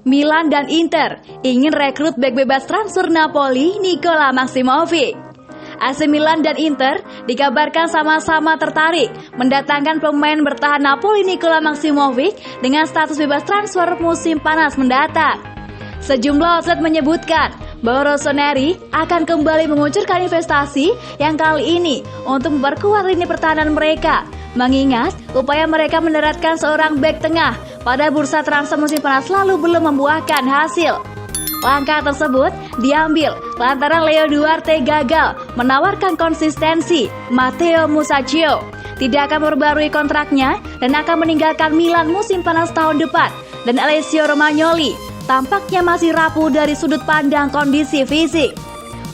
Milan dan Inter ingin rekrut bek bebas transfer Napoli Nikola Maximovic. AC Milan dan Inter dikabarkan sama-sama tertarik mendatangkan pemain bertahan Napoli Nikola Maximovic dengan status bebas transfer musim panas mendatang. Sejumlah outlet menyebutkan bahwa Rossoneri akan kembali menguncurkan investasi yang kali ini untuk memperkuat lini pertahanan mereka, mengingat upaya mereka mendaratkan seorang bek tengah pada bursa transfer musim panas lalu belum membuahkan hasil. Langkah tersebut diambil lantaran Leo Duarte gagal menawarkan konsistensi. Matteo Musacchio tidak akan memperbarui kontraknya dan akan meninggalkan Milan musim panas tahun depan, dan Alessio Romagnoli tampaknya masih rapuh dari sudut pandang kondisi fisik.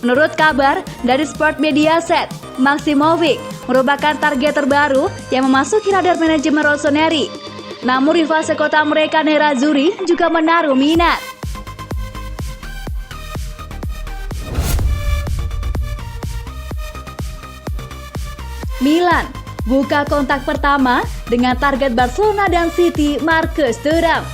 Menurut kabar dari Sport Mediaset, Maximovic merupakan target terbaru yang memasuki radar manajemen Rossoneri. Namun rival sekota mereka Nerazzurri juga menaruh minat. Milan buka kontak pertama dengan target Barcelona dan City Marcus Thuram.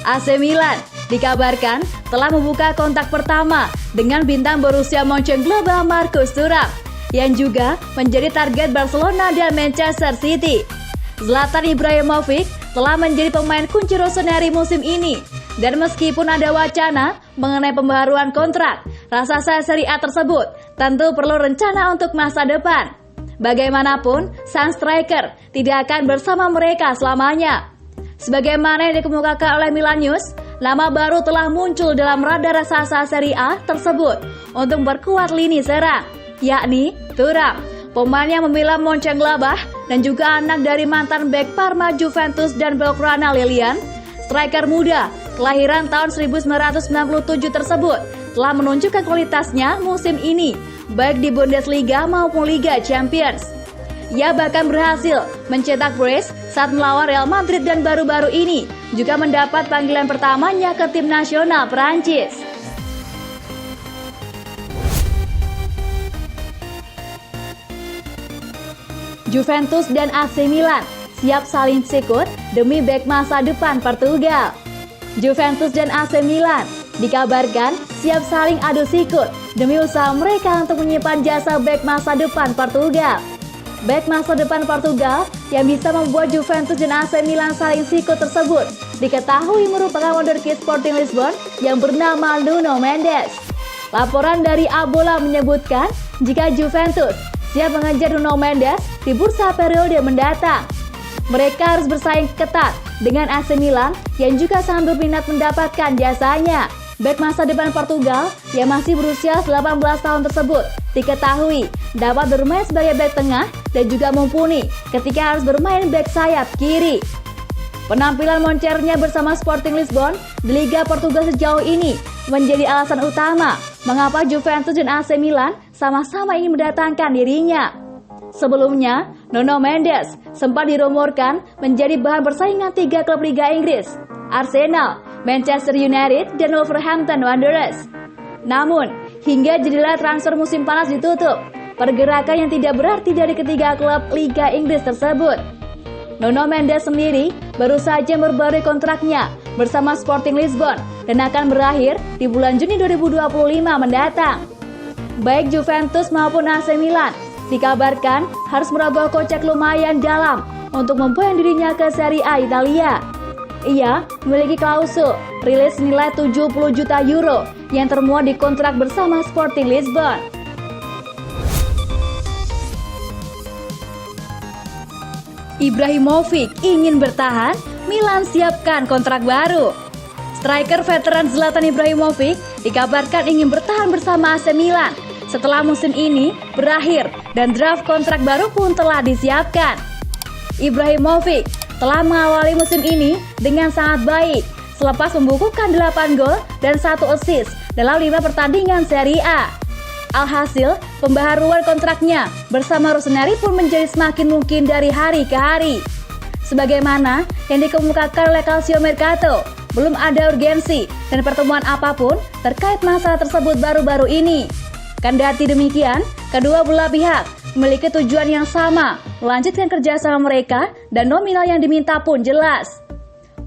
AC Milan dikabarkan telah membuka kontak pertama dengan bintang Borussia Mönchengladbach Marcus Thuram yang juga menjadi target Barcelona dan Manchester City. Zlatan Ibrahimovic telah menjadi pemain kunci Rossoneri musim ini, dan meskipun ada wacana mengenai pembaharuan kontrak, raksasa Serie A tersebut tentu perlu rencana untuk masa depan. Bagaimanapun, sang striker tidak akan bersama mereka selamanya. Sebagaimana yang dikemukakan oleh Milan News, nama baru telah muncul dalam radar raksasa Serie A tersebut untuk memperkuat lini serang, yakni Thuram, pemain yang membela Mönchengladbach dan juga anak dari mantan bek Parma, Juventus dan Blaugrana Lilian. Striker muda kelahiran tahun 1997 tersebut telah menunjukkan kualitasnya musim ini, baik di Bundesliga maupun Liga Champions. Ia bahkan berhasil mencetak brace saat melawan Real Madrid dan baru-baru ini juga mendapat panggilan pertamanya ke tim nasional Prancis. Juventus dan AC Milan siap saling sikut demi bek masa depan Portugal. Juventus dan AC Milan dikabarkan siap saling adu sikut demi usaha mereka untuk menyimpan jasa bek masa depan Portugal. Bek masa depan Portugal yang bisa membuat Juventus dan AC Milan saling sikut tersebut diketahui merupakan wonderkid Sporting Lisbon yang bernama Nuno Mendes. Laporan dari Abola menyebutkan jika Juventus siap mengejar Nuno Mendes di bursa periode mendatang. Mereka harus bersaing ketat dengan AC Milan yang juga sangat berminat mendapatkan jasanya. Bek masa depan Portugal yang masih berusia 18 tahun tersebut diketahui dapat bermain sebagai bek tengah dan juga mumpuni ketika harus bermain bek sayap kiri. Penampilan moncernya bersama Sporting Lisbon di Liga Portugal sejauh ini menjadi alasan utama mengapa Juventus dan AC Milan sama-sama ingin mendatangkan dirinya. Sebelumnya, Nuno Mendes sempat dirumorkan menjadi bahan persaingan 3 klub Liga Inggris, Arsenal, Manchester United, dan Wolverhampton Wanderers. Namun, hingga jendela transfer musim panas ditutup, pergerakan yang tidak berarti dari ketiga klub Liga Inggris tersebut. Nuno Mendes sendiri baru saja memperbarui kontraknya bersama Sporting Lisbon dan akan berakhir di bulan Juni 2025 mendatang. Baik Juventus maupun AC Milan dikabarkan harus merogoh kocek lumayan dalam untuk mempoin dirinya ke Serie A Italia. Ia memiliki klausul rilis nilai 70 juta euro yang termuat di kontrak bersama Sporting Lisbon. Ibrahimovic ingin bertahan, Milan siapkan kontrak baru. Striker veteran Zlatan Ibrahimovic dikabarkan ingin bertahan bersama AC Milan setelah musim ini berakhir dan draft kontrak baru pun telah disiapkan. Ibrahimovic telah mengawali musim ini dengan sangat baik selepas membukukan 8 gol dan 1 assist dalam 5 pertandingan Serie A. Alhasil, pembaharuan kontraknya bersama Rossoneri pun menjadi semakin mungkin dari hari ke hari. Sebagaimana yang dikemukakan oleh Calcio Mercato, belum ada urgensi dan pertemuan apapun terkait masalah tersebut baru-baru ini. Kendati demikian, kedua belah pihak memiliki tujuan yang sama, melanjutkan kerjasama mereka dan nominal yang diminta pun jelas.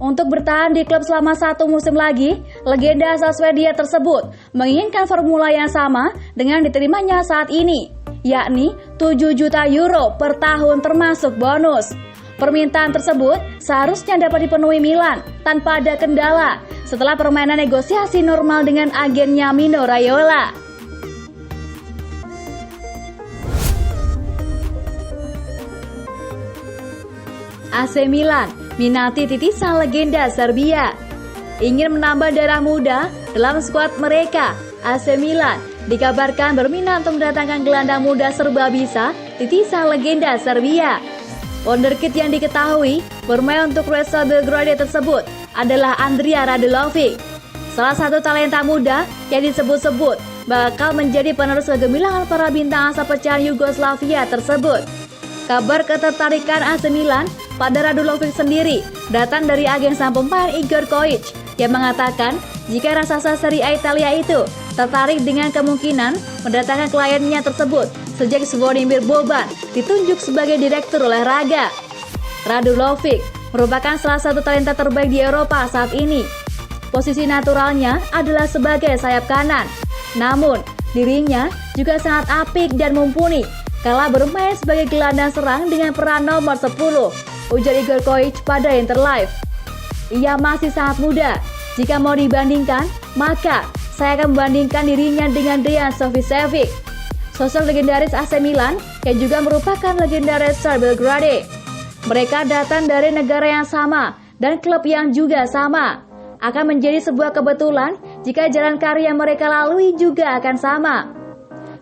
Untuk bertahan di klub selama 1 musim lagi, legenda asal Swedia tersebut menginginkan formula yang sama dengan diterimanya saat ini, yakni 7 juta euro per tahun termasuk bonus. Permintaan tersebut seharusnya dapat dipenuhi Milan tanpa ada kendala setelah permainan negosiasi normal dengan agennya Mino Raiola. AC Milan minati titisan legenda Serbia. Ingin menambah darah muda dalam skuad mereka, AC Milan dikabarkan berminat untuk mendatangkan gelandang muda serba bisa titisan legenda Serbia. Wonderkid yang diketahui bermain untuk Red Star Belgrade tersebut adalah Andrija Radulovic, salah satu talenta muda yang disebut-sebut bakal menjadi penerus kegemilangan para bintang asal pecahan Yugoslavia tersebut. Kabar ketertarikan AC Milan pada Radulovic sendiri datang dari agen sang pemain Igor Kojic yang mengatakan jika raksasa Serie A Italia itu tertarik dengan kemungkinan mendatangkan kliennya tersebut sejak Zvonimir Boban ditunjuk sebagai direktur olahraga. Radulovic merupakan salah satu talenta terbaik di Eropa saat ini. Posisi naturalnya adalah sebagai sayap kanan, namun dirinya juga sangat apik dan mumpuni kala bermain sebagai gelandang serang dengan peran nomor 10, ujar Igor Kojic pada Interlife. Ia masih sangat muda. Jika mau dibandingkan, maka saya akan membandingkan dirinya dengan Dejan Savicevic, sosok legendaris AC Milan yang juga merupakan legenda Red Star Belgrade. Mereka datang dari negara yang sama dan klub yang juga sama. Akan menjadi sebuah kebetulan jika jalan karir yang mereka lalui juga akan sama.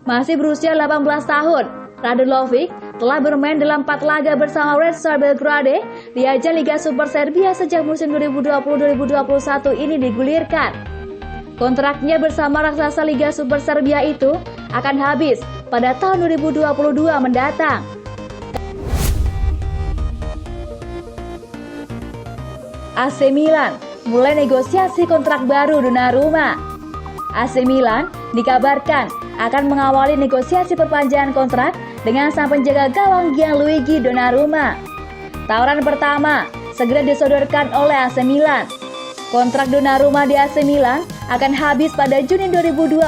Masih berusia 18 tahun, Radulovic telah bermain dalam 4 laga bersama Red Star Belgrade di ajang Liga Super Serbia sejak musim 2020-2021 ini digulirkan. Kontraknya bersama raksasa Liga Super Serbia itu akan habis pada tahun 2022 mendatang. AC Milan mulai negosiasi kontrak baru Donnarumma. AC Milan dikabarkan akan mengawali negosiasi perpanjangan kontrak dengan sang penjaga gawang Gianluigi Donnarumma. Tawaran pertama segera disodorkan oleh AC Milan. Kontrak Donnarumma di AC Milan akan habis pada Juni 2021.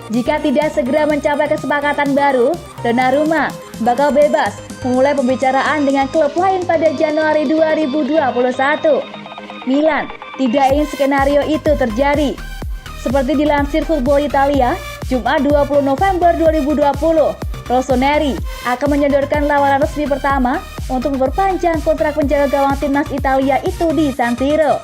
Jika tidak segera mencapai kesepakatan baru, Donnarumma bakal bebas memulai pembicaraan dengan klub lain pada Januari 2021. Milan tidak ingin skenario itu terjadi. Seperti dilansir Football Italia, Jumat 20 November 2020, Rossoneri akan menyodorkan lamaran resmi pertama untuk memperpanjang kontrak penjaga gawang timnas Italia itu di San Siro.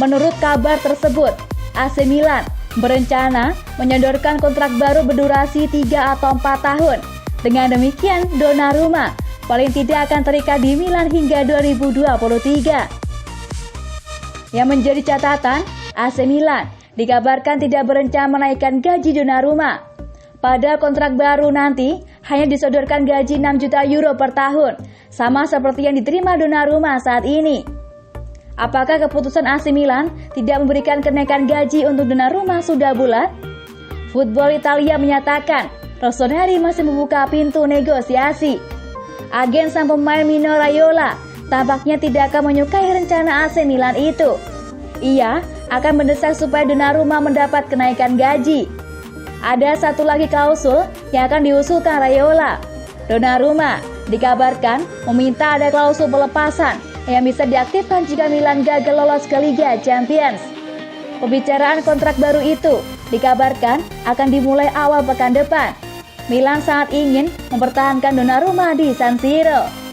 Menurut kabar tersebut, AC Milan berencana menyodorkan kontrak baru berdurasi 3 atau 4 tahun. Dengan demikian, Donnarumma paling tidak akan terikat di Milan hingga 2023. Yang menjadi catatan, AC Milan dikabarkan tidak berencana menaikkan gaji Donnarumma. Pada kontrak baru nanti, hanya disodorkan gaji 6 juta euro per tahun, sama seperti yang diterima Donnarumma saat ini. Apakah keputusan AC Milan tidak memberikan kenaikan gaji untuk Donnarumma sudah bulat? Football Italia menyatakan, Rossoneri masih membuka pintu negosiasi. Agen sang pemain Mino Raiola tampaknya tidak akan menyukai rencana AC Milan itu. Ia akan mendesak supaya Donnarumma mendapat kenaikan gaji. Ada satu lagi klausul yang akan diusulkan Raiola. Donnarumma dikabarkan meminta ada klausul pelepasan yang bisa diaktifkan jika Milan gagal lolos ke Liga Champions. Pembicaraan kontrak baru itu dikabarkan akan dimulai awal pekan depan. Milan sangat ingin mempertahankan Donnarumma di San Siro.